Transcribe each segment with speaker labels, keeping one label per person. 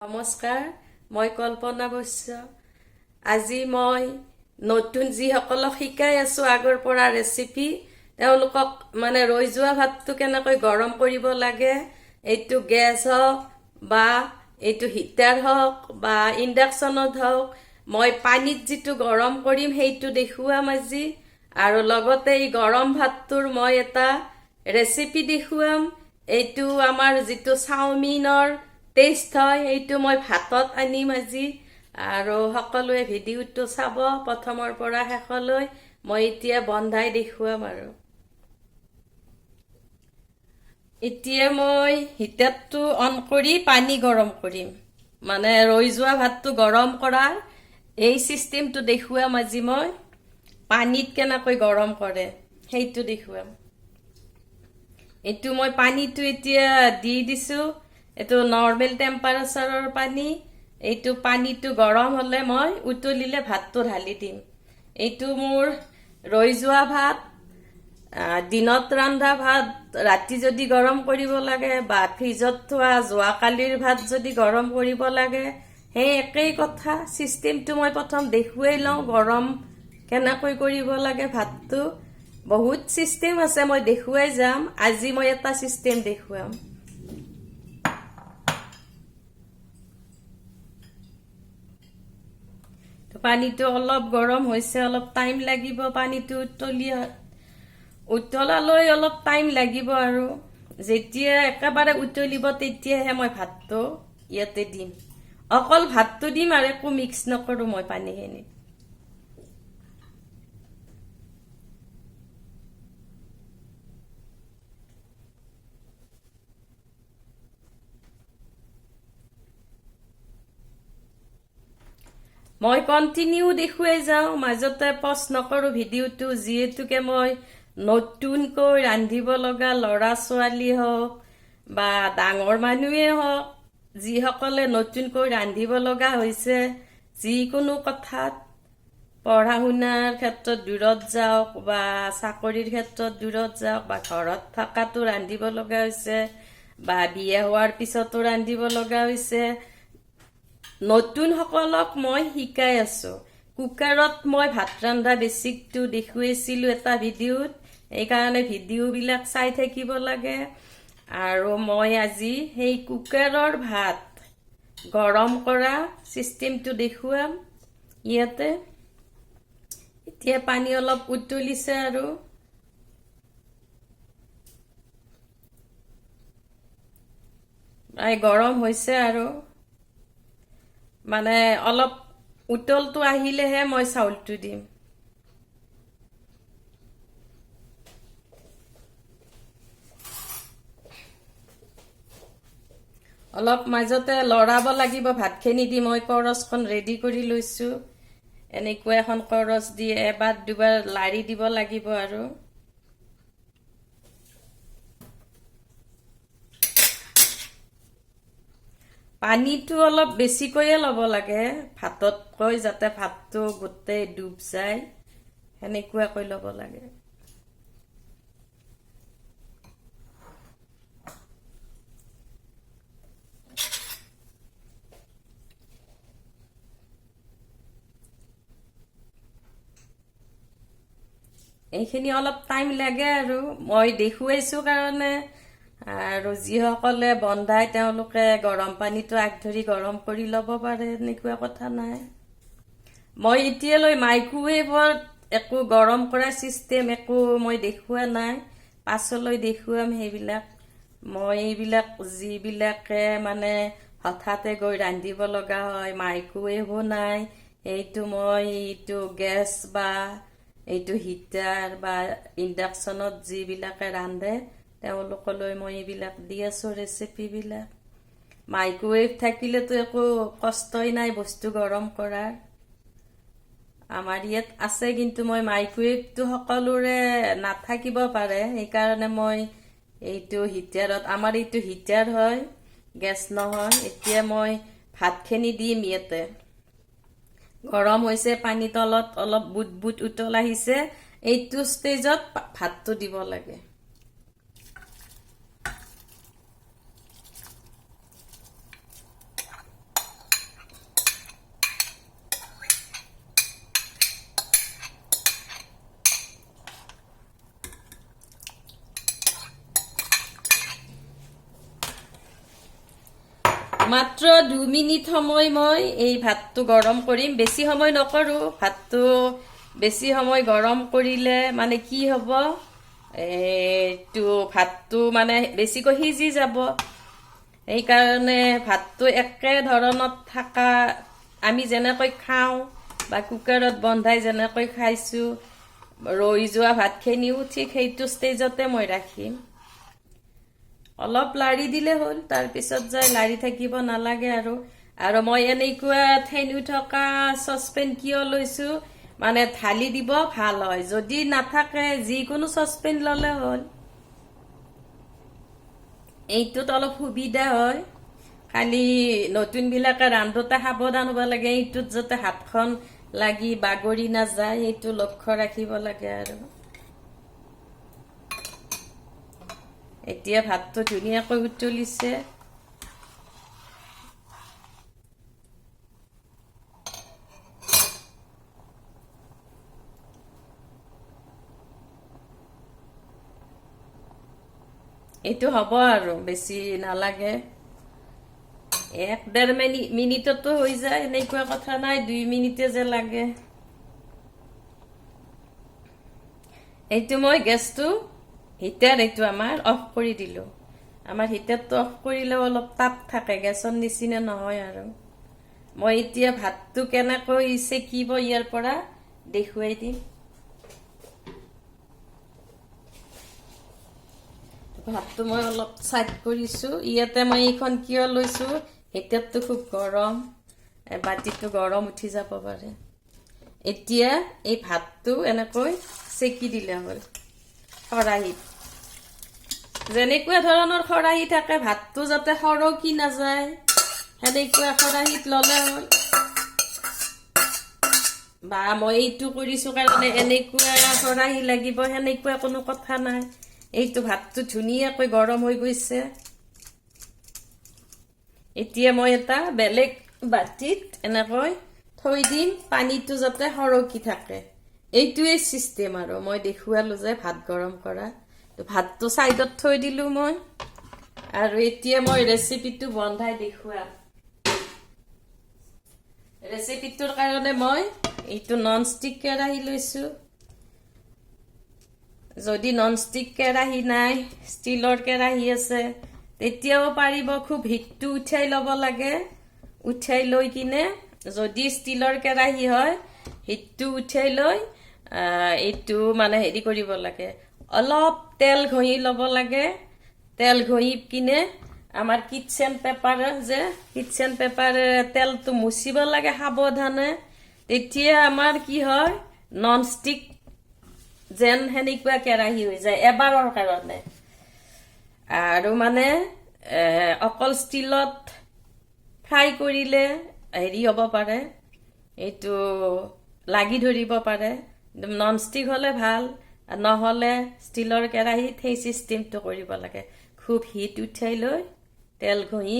Speaker 1: নমস্কাৰ, মই কল্পনা বৈশ্য। আজি মই নতুন যিসকলক শিকাই আছো আগৰ পৰা ৰেচিপি, তেওঁলোকক মানে ৰৈ যোৱা ভাতটো কেনেকৈ গৰম কৰিব লাগে, এইটো গেছ হওক বা এইটো হিটাৰ হওক বা ইণ্ডাকশ্যনত হওক, মই পানীত যিটো গৰম কৰিম সেইটো দেখুৱাম আজি। আৰু লগতে এই গৰম ভাতটোৰ মই এটা ৰেচিপি দেখুৱাম। এইটো আমাৰ যিটো চাওমিনৰ টেষ্ট হয় এইটো মই ভাতত আনিম আজি। আৰু সকলোৱে ভিডিঅ'টো চাব প্ৰথমৰ পৰা শেষলৈ। মই এতিয়া বন্ধাই দেখুৱাম। আৰু এতিয়া মই হিটাৰটো অন কৰি পানী গৰম কৰিম, মানে ৰৈ যোৱা ভাতটো গৰম কৰাৰ এই চিষ্টেমটো দেখুৱাম আজি। মই পানীত কেনেকৈ গৰম কৰে সেইটো দেখুৱাম। এইটো মই পানীটো এতিয়া দি দিছোঁ, এইটো নৰ্মেল টেম্পাৰেচাৰৰ পানী। এইটো পানীটো গৰম হ'লে মই উতলিলে ভাতটো ঢালি দিম। এইটো মোৰ ৰৈ যোৱা ভাত, দিনত ৰন্ধা ভাত ৰাতি যদি গৰম কৰিব লাগে বা ফ্ৰিজত থোৱা যোৱাকালিৰ ভাত যদি গৰম কৰিব লাগে, সেই একেই কথা। চিষ্টেমটো মই প্ৰথম দেখুৱাই লওঁ, গৰম কেনেকৈ কৰিব লাগে ভাতটো। বহুত চিষ্টেম আছে, মই দেখুৱাই যাম। আজি মই এটা চিষ্টেম দেখুৱাম। পানীটো অলপ গৰম হৈছে, অলপ টাইম লাগিব। পানীটো উতলালৈ অলপ টাইম লাগিব। আৰু যেতিয়া একেবাৰে উতলিব তেতিয়াহে মই ভাতটো ইয়াতে দিম। অকল ভাতটো দিম আৰু একো মিক্স নকৰোঁ মই পানীখিনি। মই কণ্টিনিউ দেখুৱাই যাওঁ, মাজতে পজ নকৰোঁ ভিডিঅ'টো। যিহেতুকে মই নতুনকৈ ৰান্ধিব লগা ল'ৰা ছোৱালী হওক বা ডাঙৰ মানুহেই হওক, যিসকলে নতুনকৈ ৰান্ধিব লগা হৈছে, যিকোনো কথাত পঢ়া শুনাৰ ক্ষেত্ৰত দূৰত যাওক বা চাকৰিৰ ক্ষেত্ৰত দূৰত যাওক বা ঘৰত থকাটো ৰান্ধিব লগা হৈছে বা বিয়া হোৱাৰ পিছতো ৰান্ধিব লগা হৈছে, নতুনসকলক মই শিকাই আছোঁ। কুকাৰত মই ভাত ৰন্ধা বেচিকটো দেখুৱাইছিলোঁ এটা ভিডিঅ'ত, সেইকাৰণে ভিডিঅ'বিলাক চাই থাকিব লাগে। আৰু মই আজি সেই কুকাৰৰ ভাত গৰম কৰা চিষ্টেমটো দেখুৱাম ইয়াতে। এতিয়া পানী অলপ উতলিছে আৰু প্ৰায় গৰম হৈছে। আৰু মানে অলপ উতলটো আহিলেহে মই চাউলটো দিম। অলপ মাজতে লৰাব লাগিব ভাতখিনি দি। মই কৰচখন ৰেডি কৰি লৈছোঁ। এনেকুৱা এখন কৰচ দি এবাৰ দুবাৰ লাৰি দিব লাগিব। আৰু পানীটো অলপ বেছিকৈয়ে ল'ব লাগে ভাততকৈ, যাতে ভাতটো গোটেই ডুব যায়, সেনেকুৱাকৈ ল'ব লাগে। এইখিনি অলপ টাইম লাগে আৰু মই দেখুৱাইছোঁ কাৰণে। আৰু যিসকলে বন্ধাই তেওঁলোকে গৰম পানীটো আগ ধৰি গৰম কৰি ল'ব পাৰে, এনেকুৱা কথা নাই। মই এতিয়ালৈ মাইক্ৰৱেভত একো গৰম কৰা চিষ্টেম একো মই দেখুওৱা নাই, পাছলৈ দেখুৱাম সেইবিলাক। মই এইবিলাক যিবিলাকে মানে হঠাতে গৈ ৰান্ধিব লগা হয়, মাইক্ৰৱেভো নাই, এইটো গেছ বা এইটো হিটাৰ বা ইণ্ডাকশ্যনত যিবিলাকে ৰান্ধে তেওঁলোকলৈ মই এইবিলাক দি আছোঁ ৰেচিপিবিলাক। মাইক্ৰৱেভ থাকিলেতো একো কষ্টই নাই বস্তু গৰম কৰাৰ। আমাৰ ইয়াত আছে, কিন্তু মই মাইক্ৰৱেভটো সকলোৰে নাথাকিব পাৰে, সেইকাৰণে মই এইটো হিটাৰত, আমাৰ এইটো হিটাৰ হয়, গেছ নহয়। এতিয়া মই ভাতখিনি দিম ইয়াতে। গৰম হৈছে, পানী তলত অলপ বুট বুট উতল আহিছে, এইটো ষ্টেজত ভাতটো দিব লাগে। মাত্ৰ 2 মিনিট সময় মই এই ভাতটো গৰম কৰিম, বেছি সময় নকৰোঁ। ভাতটো বেছি সময় গৰম কৰিলে মানে কি হ'ব, এইটো ভাতটো মানে বেছিকৈ সিজি যাব। সেইকাৰণে ভাতটো একে ধৰণত থকা, আমি যেনেকৈ খাওঁ বা কুকাৰত বন্ধাই যেনেকৈ খাইছোঁ, ৰৈ যোৱা ভাতখিনিও ঠিক সেইটো ষ্টেজতে মই ৰাখিম। অলপ লাৰি দিলে হ'ল, তাৰপিছত যাই লাৰি থাকিব নালাগে আৰু মই এনেকুৱা ঠেনু থকা চচপেন কিয় লৈছোঁ, মানে ঢালি দিব ভাল হয়। যদি নাথাকে যিকোনো চচপেন ল'লে হ'ল, এইটোত অলপ সুবিধা হয়। খালি নতুনবিলাকে ৰান্ধোতে সাৱধান হ'ব লাগে, এইটোত যাতে হাতখন লাগি বাগৰি নাযায় সেইটো লক্ষ্য ৰাখিব লাগে আৰু। এতিয়া ভাতটো ধুনীয়াকৈ উতলিছে। এইটো হ'ব আৰু বেছি নালাগে, 1-1.5 মিনিটতো হৈ যায়, এনেকুৱা কথা নাই 2 মিনিটে যে লাগে। এইটো মই গেছটো হিটাৰ এইটো আমাৰ অফ কৰি দিলোঁ। আমাৰ হিটাৰটো অফ কৰিলেও অলপ তাপ থাকে, গেছৰ নিচিনা নহয় আৰু। মই এতিয়া ভাতটো কেনেকৈ চেকিব ইয়াৰ পৰা দেখুৱাই দিম। ভাতটো মই অলপ চাইড কৰিছোঁ। ইয়াতে মই এইখন কিয় লৈছোঁ, হিটাৰটো খুব গৰম, বাতিটো গৰম উঠি যাব পাৰে। এতিয়া এই ভাতটো এনেকৈ চেকি দিলে হ'ল খৰাহীত। যেনেকুৱা ধৰণৰ খৰাহী থাকে, ভাতটো যাতে সৰকি নাযায় সেনেকুৱা খৰাহীত ল'লে হ'ল। বা মই এইটো কৰিছোঁ কাৰণে এনেকুৱা খৰাহী লাগিব সেনেকুৱা কোনো কথা নাই। এইটো ভাতটো ধুনীয়াকৈ গৰম হৈ গৈছে। এতিয়া মই এটা বেলেগ বাতিত এনেকৈ থৈ দিম, পানীটো যাতে সৰকি থাকে। এইটোৱে চিষ্টেম আৰু মই দেখুৱালোঁ যে ভাত গৰম কৰা। ভাতটো চাইডত থৈ দিলোঁ মই, আৰু এতিয়া মই ৰেচিপিটো বন্ধাই দেখুৱাম। ৰেচিপিটোৰ কাৰণে মই এইটো নন ষ্টিক কেৰাহী লৈছোঁ। যদি নন ষ্টিক কেৰাহী নাই, ষ্টিলৰ কেৰাহী আছে, তেতিয়াও পাৰিব। খুব হিটটো উঠাই ল'ব লাগে, উঠাই লৈ কিনে, যদি ষ্টিলৰ কেৰাহী হয় হিটটো উঠাই লৈ এইটো মানে হেৰি কৰিব লাগে, অলপ তেল ঘঁহি ল'ব লাগে। তেল ঘঁহি কিনে আমাৰ কিটচেন পেপাৰ যে, কিটচেন পেপাৰে তেলটো মুচিব লাগে সাৱধানে। তেতিয়া আমাৰ কি হয়, নন ষ্টিক যেন সেনেকুৱা কেৰাহী হৈ যায় এবাৰৰ কাৰণে। আৰু মানে অকল ষ্টিলত ফ্ৰাই কৰিলে হেৰি হ'ব পাৰে, এইটো লাগি ধৰিব পাৰে। নন ষ্টিক হ'লে ভাল, নহ'লে ষ্টিলৰ কেৰাহীত সেই চিষ্টেমটো কৰিব লাগে। খুব হিট উঠাই লৈ তেল ঘঁহি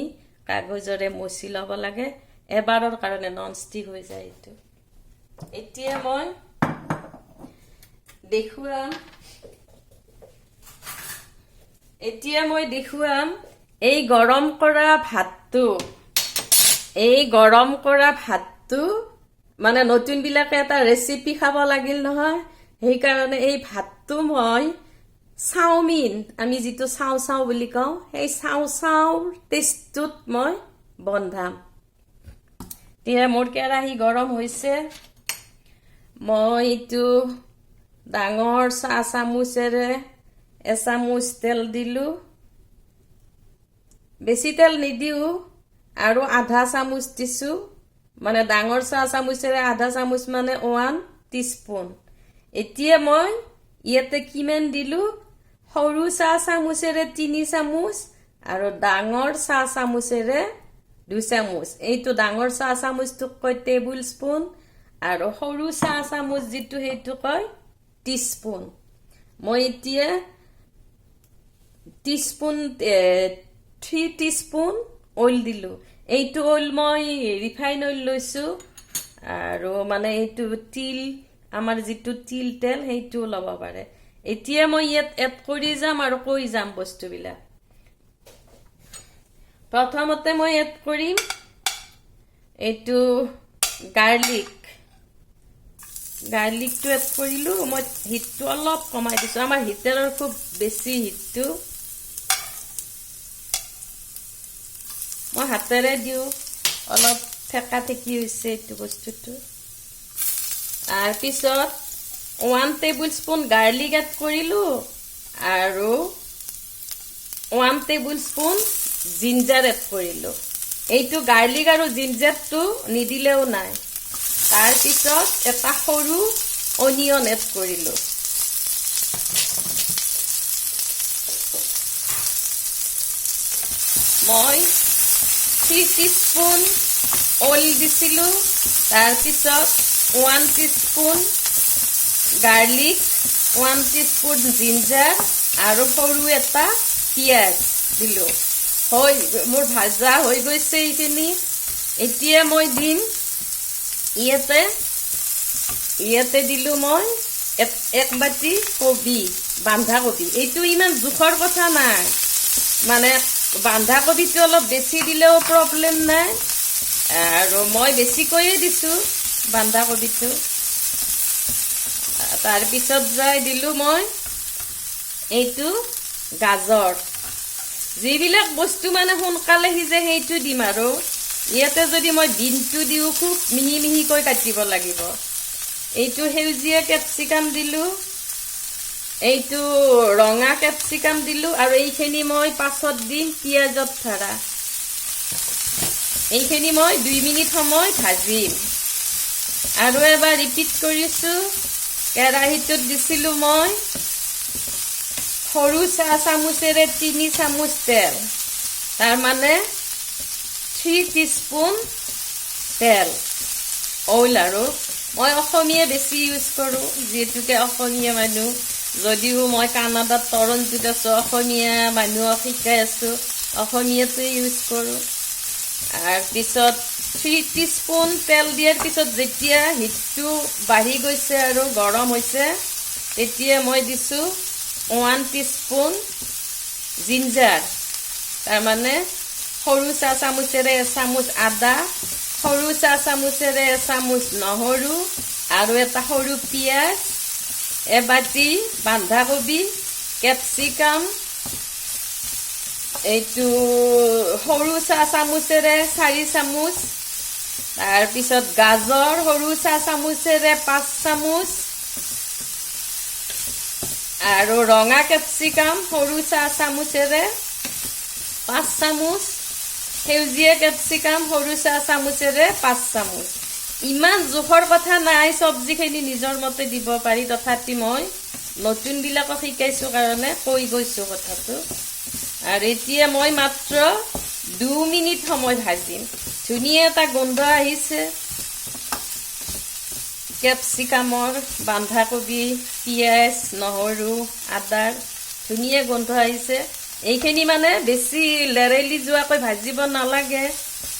Speaker 1: কাগজৰে মচি ল'ব লাগে, এবাৰৰ কাৰণে নন ষ্টিক হৈ যায় এইটো। এতিয়া মই দেখুৱাম এই গৰম কৰা ভাতটো, মানে নতুনবিলাকে এটা ৰেচিপি খাব লাগিল নহয়, সেইকাৰণে এই ভাতটো মই চাওমিন, আমি যিটো চাও বুলি কওঁ, সেই চাও টেষ্টটোত মই বন্ধাম। এতিয়া মোৰ কেৰাহী গৰম হৈছে, মই এইটো ডাঙৰ চাহ চামুচেৰে এচামুচ তেল দিলোঁ। বেছি তেল নিদিওঁ, আৰু আধা চামুচ দিছোঁ, মানে ডাঙৰ চাহ চামুচেৰে আধা চামুচ মানে 1 টিস্পুন। এতিয়া মই ইয়াতে কিমান দিলোঁ, সৰু চাহ চামুচেৰে 3 চামুচ আৰু ডাঙৰ চাহ চামুচেৰে 2 চামুচ। এইটো ডাঙৰ চাহ চামুচটোক কয় টেবুল স্পুন, আৰু সৰু চাহ চামুচ যিটো সেইটো কয় টিস্পুন। মই এতিয়া 3 টিস্পুন অইল দিলোঁ। এইটো অইল মই ৰিফাইন অইল লৈছোঁ, আৰু মানে এইটো তিল, আমাৰ যিটো তিল তেল সেইটো ল'ব পাৰে। এতিয়া মই ইয়াত এড কৰি যাম আৰু কৈ যাম বস্তুবিলাক। প্ৰথমতে মই এড কৰিম এইটো গাৰ্লিকটো এড কৰিলোঁ মই হিটটো অলপ কমাই দিছোঁ আমাৰ হিটাৰৰ খুব বেছি হিটটো মই হাতেৰে দিওঁ অলপ ঠেকা ঠেকি হৈছে এইটো বস্তুটো তাৰ পিছত 1 টেবুলস্পুন গাৰ্লিক এড কৰিলোঁ আৰু 1 টেবুলস্পুন জিঞ্জাৰ এড কৰিলোঁ এইটো গাৰ্লিক আৰু জিঞ্জাৰটো নিদিলেও নাই তাৰ পিছত এটা সৰু অনিয়ন এড কৰিলোঁ মই 3 টিস্পুন অইল দিছিলোঁ তাৰ পিছত 1 টিস্পুন গাৰ্লিক 1 টিস্পুন জিঞ্জাৰ আৰু সৰু এটা পিঁয়াজ দিলোঁ মোৰ ভাজা হৈ গৈছে এইখিনি এতিয়া মই দিম ইয়াতে দিলোঁ মই এক বাটি কবি বন্ধাকবি এইটো ইমান জোখৰ কথা নাই মানে বন্ধাকবিটো অলপ বেছি দিলেও প্ৰব্লেম নাই আৰু মই বেছিকৈয়ে দিছোঁ বন্ধাকবিটো তাৰ পিছত যাই দিলোঁ মই এইটো গাজৰ যিবিলাক বস্তু মানে সোনকালে সিজে সেইটো দিম আৰু ইয়াতে যদি মই বিনটো দিওঁ খুব মিহি মিহিকৈ কাটিব লাগিব এইটো সেউজীয়া কেপচিকাম দিলোঁ এইটো ৰঙা কেপচিকাম দিলোঁ আৰু এইখিনি মই পাছত দিম পিঁয়াজত ধাৰা এইখিনি মই 2 মিনিট সময় ভাজিম আৰু এবাৰ ৰিপিট কৰিছোঁ কেৰাহীটোত দিছিলোঁ মই সৰু চাহ চামুচেৰে 3 চামুচ তেল তাৰ মানে 3 টিস্পুন তেল অইল আৰু মই অসমীয়া বেছি ইউজ কৰোঁ যিহেতুকে অসমীয়া মানুহ যদিও মই কানাডাত টৰন্টোত আছোঁ অসমীয়া মানুহক শিকাই আছোঁ অসমীয়াটো ইউজ কৰোঁ আৰু পিছত 3 টিস্পুন তেল দিয়াৰ পিছত যেতিয়া হিটটো বাঢ়ি গৈছে আৰু গৰম হৈছে তেতিয়া মই দিছোঁ 1 টিস্পুন জিঞ্জাৰ তাৰ মানে সৰু চাহ চামুচেৰে এচামুচ আদা সৰু চাহ চামুচেৰে এচামুচ নহৰু আৰু এটা সৰু পিঁয়াজ এবাটি বন্ধাকবি কেপচিকাম এইটো সৰু চাহ চামুচেৰে 4 চামুচ তাৰ পিছত গাজৰ সৰু চাহ চামুচেৰে 5 চামুচ আৰু ৰঙা কেপচিকাম সৰু চাহ চামুচেৰে 5 চামুচ সেউজীয়া কেপচিকাম সৰু চাহ চামুচেৰে 5 চামুচ ইমান জোখৰ কথা নাই চব্জিখিনি নিজৰ মতে দিব পাৰি তথাপি মই নতুনবিলাকক শিকাইছোঁ কাৰণে কৈ গৈছোঁ কথাটো আৰু এতিয়া মই মাত্ৰ 2 মিনিট সময় ভাজিম ধুনীয়া এটা গোন্ধ আহিছে কেপচিকামৰ বন্ধাকবি পিঁয়াজ নহৰু আদাৰ ধুনীয়া গোন্ধ আহিছে এইখিনি মানে বেছি লেৰেলি যোৱাকৈ ভাজিব নালাগে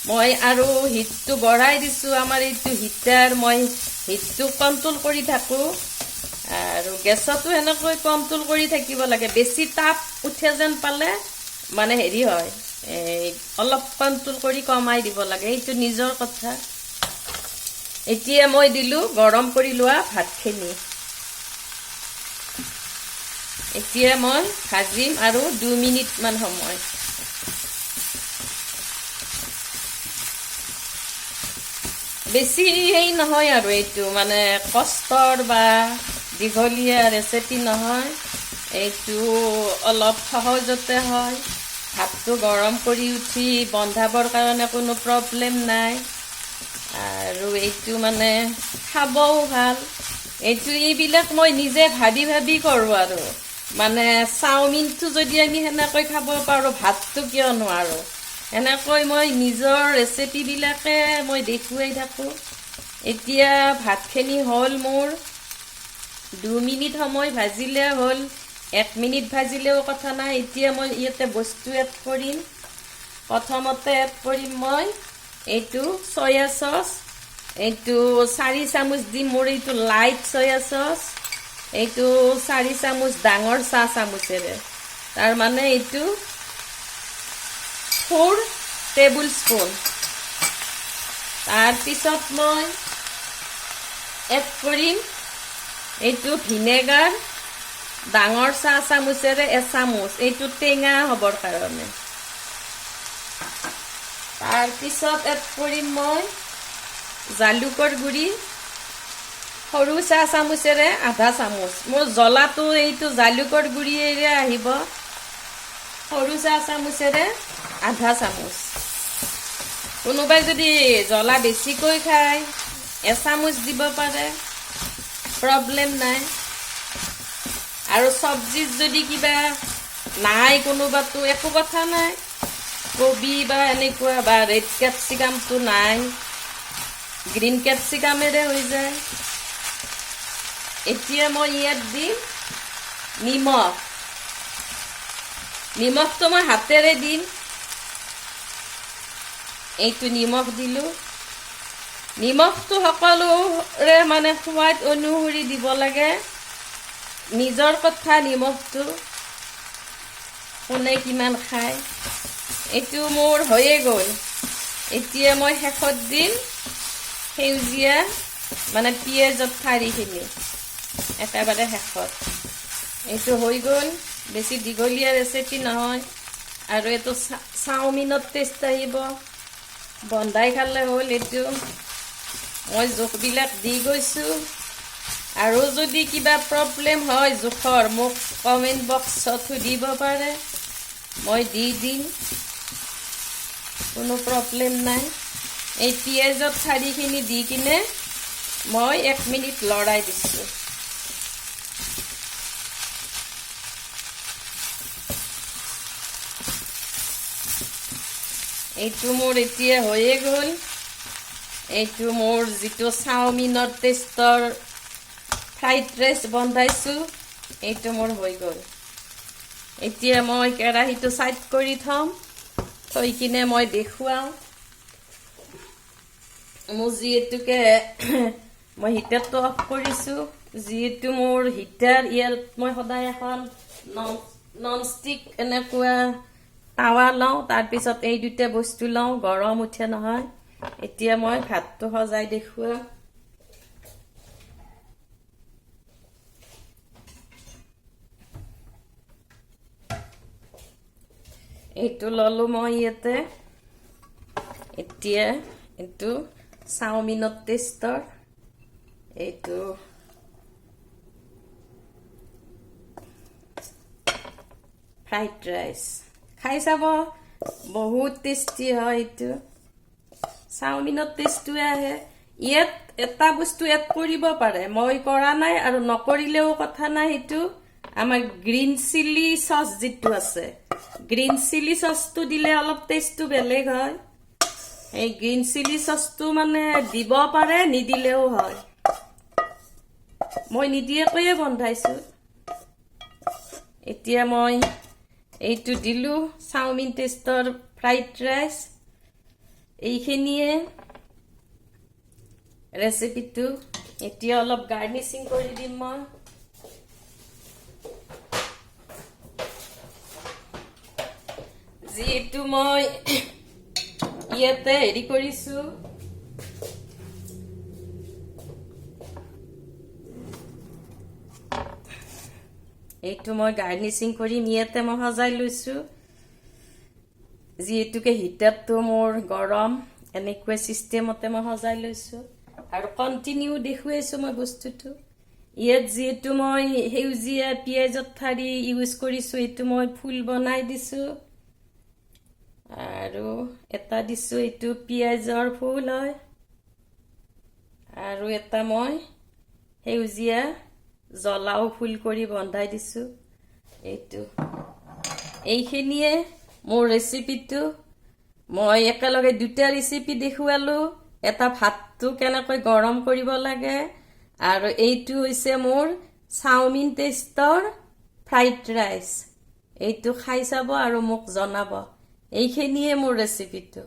Speaker 1: মই আৰু হিটটো বঢ়াই দিছোঁ আমাৰ এইটো হিটাৰ মই হিটটো কণ্ট্ৰোল কৰি থাকোঁ আৰু গেছতো এনেকৈ কণ্ট্ৰোল কৰি থাকিব লাগে বেছি তাপ উঠে যেন পালে মানে হেৰি হয় অলপ কণ্ট্ৰোল কৰি কমাই দিব লাগে এইটো নিজৰ কথা এতিয়া মই দিলোঁ গৰম কৰি লোৱা ভাতখিনি এতিয়া মই ভাজিম আৰু 2 মিনিটমান সময় বেছি হেৰি নহয় আৰু এইটো মানে কষ্টৰ বা দীঘলীয়া ৰেচিপি নহয় এইটো অলপ সহজতে হয় ভাতটো গৰম কৰি উঠি বন্ধাবৰ কাৰণে কোনো প্ৰব্লেম নাই আৰু এইটো মানে খাবও ভাল এইবিলাক মই নিজে ভাবি ভাবি কৰোঁ আৰু মানে চাওমিনটো যদি আমি সেনেকৈ খাব পাৰোঁ ভাতটো কিয় নোৱাৰোঁ এনেকৈ মই নিজৰ ৰেচিপিবিলাকে মই দেখুৱাই থাকোঁ এতিয়া ভাতখিনি হ'ল মোৰ 2 মিনিট সময় ভাজিলে হ'ল 1 মিনিট ভাজিলেও কথা নাই এতিয়া মই ইয়াতে বস্তু এড কৰিম প্ৰথমতে এড কৰিম মই এইটো সয়া সস এইটো 4 চামুচ দিম মোৰ এইটো লাইট সয়া সস এইটো 4 চামুচ ডাঙৰ চাহ চামুচেৰে তাৰ মানে এইটো 4 টেবুল স্পুন। তাৰপিছত মই এড কৰিম এইটো ভিনেগাৰ, ডাঙৰ চাহ চামুচেৰে এচামুচ, এইটো টেঙা হ'বৰ কাৰণে। তাৰপিছত এড কৰিম মই জালুকৰ গুড়ি, সৰু চাহ চামুচেৰে আধা চামুচ। মোৰ জ্বলাটো এইটো জালুকৰ গুড়িৰে আহিব, সৰু চাহ চামুচেৰে আধা চামুচ। কোনোবাই যদি জ্বলা বেছিকৈ খায় এচামুচ দিব পাৰে, প্ৰব্লেম নাই। আৰু চব্জিত যদি কিবা নাই কোনোবাতো একো কথা নাই, কবি বা এনেকুৱা বা ৰেড কেপচিকামটো নাই, গ্ৰীণ কেপচিকামেৰে হৈ যায়। এতিয়া মই ইয়াত দিম নিমখ। নিমখটো মই হাতেৰে দিম, এইটো নিমখ দিলোঁ। নিমখটো সকলোৰে মানে সোৱাদ অনুসৰি দিব লাগে, নিজৰ কথা নিমখটো কোনে কিমান খায়। এইটো মোৰ হৈয়ে গ'ল। এতিয়া মই শেষত দিম সেউজীয়া মানে পিঁয়াজৰ ঠাৰিখিনি একেবাৰে শেষত। এইটো হৈ গ'ল, বেছি দীঘলীয়া ৰেচিপি নহয়। আৰু এইটো চাওমিনত টেষ্ট আহিব, বন্ধাই খালে হ'ল। এইটো মই জোখবিলাক দি গৈছোঁ। আৰু যদি কিবা প্ৰব্লেম হয় জোখৰ মোক কমেণ্ট বক্সত সুধিব পাৰে, মই দি দিম, কোনো প্ৰব্লেম নাই। এই পিঁয়াজৰ ঠাৰিখিনি দি কিনে মই 1 মিনিট লৰাই দিছোঁ। এইটো মোৰ এতিয়া হৈয়ে গ'ল। এইটো মোৰ যিটো চাওমিনৰ টেষ্টৰ ফ্ৰাইড ৰাইচ বনাইছোঁ, এইটো মোৰ হৈ গ'ল। এতিয়া মই কেৰাহীটো চাইড কৰি থ'ম, থৈ কিনে মই দেখুৱাওঁ। মোৰ যিহেতুকে মই হিটাৰটো অফ কৰিছোঁ, যিহেতু মোৰ হিটাৰ ইয়াত মই সদায় এখন নন ষ্টিক এনেকুৱা টাৱা লওঁ, তাৰপিছত এই দুটা বস্তু লওঁ, গৰম উঠে নহয়। এতিয়া মই ভাতটো সজাই দেখুৱাওঁ। এইটো ললোঁ মই ইয়াতে। এতিয়া এইটো চাওমিনৰ টেষ্টৰ এইটো ফ্ৰাইড ৰাইচ খাই চাব, বহুত টেষ্টি হয়। এইটো চাওমিনৰ টেষ্টটোৱে আহে। ইয়াত এটা বস্তু এড কৰিব পাৰে, মই কৰা নাই আৰু নকৰিলেও কথা নাই। সেইটো আমাৰ গ্ৰীণ চিলি চচ যিটো আছে, গ্ৰীণ চিলি চচটো দিলে অলপ টেষ্টটো বেলেগ হয়। এই গ্ৰীণ চিলি চচটো মানে দিব পাৰে, নিদিলেও হয়। মই নিদিয়াকৈয়ে বনাইছোঁ। এতিয়া মই এইটো দিলোঁ চাওমিন টেষ্টৰ ফ্ৰাইড ৰাইচ। এইখিনিয়ে ৰেচিপিটো। এতিয়া অলপ গাৰ্নিচিং কৰি দিম মই। যিহেতু মই ইয়াতে হেৰি কৰিছোঁ, এইটো মই গাৰ্নিচিং কৰিম, ইয়াতে মই সজাই লৈছোঁ। যিহেতুকে হিটাৰটো মোৰ গৰম, এনেকুৱা চিষ্টেমতে মই সজাই লৈছোঁ আৰু কণ্টিনিউ দেখুৱাইছোঁ মই বস্তুটো। ইয়াত যিহেতু মই সেউজীয়া পিঁয়াজৰ ঠাৰি ইউজ কৰিছোঁ, এইটো মই ফুল বনাই দিছোঁ। আৰু এটা দিছোঁ, এইটো পিঁয়াজৰ ফুল হয়। আৰু এটা মই সেউজীয়া জ্বলাও ফুল কৰি বন্ধাই দিছোঁ। এইখিনিয়ে মোৰ ৰেচিপিটো। মই একেলগে দুটা ৰেচিপি দেখুৱালোঁ। এটা ভাতটো কেনেকৈ গৰম কৰিব লাগে, আৰু এইটো হৈছে মোৰ চাওমিন টেষ্টৰ ফ্ৰাইড ৰাইচ। এইটো খাই চাব আৰু মোক জনাব। এইখিনিয়ে মোৰ ৰেচিপিটো।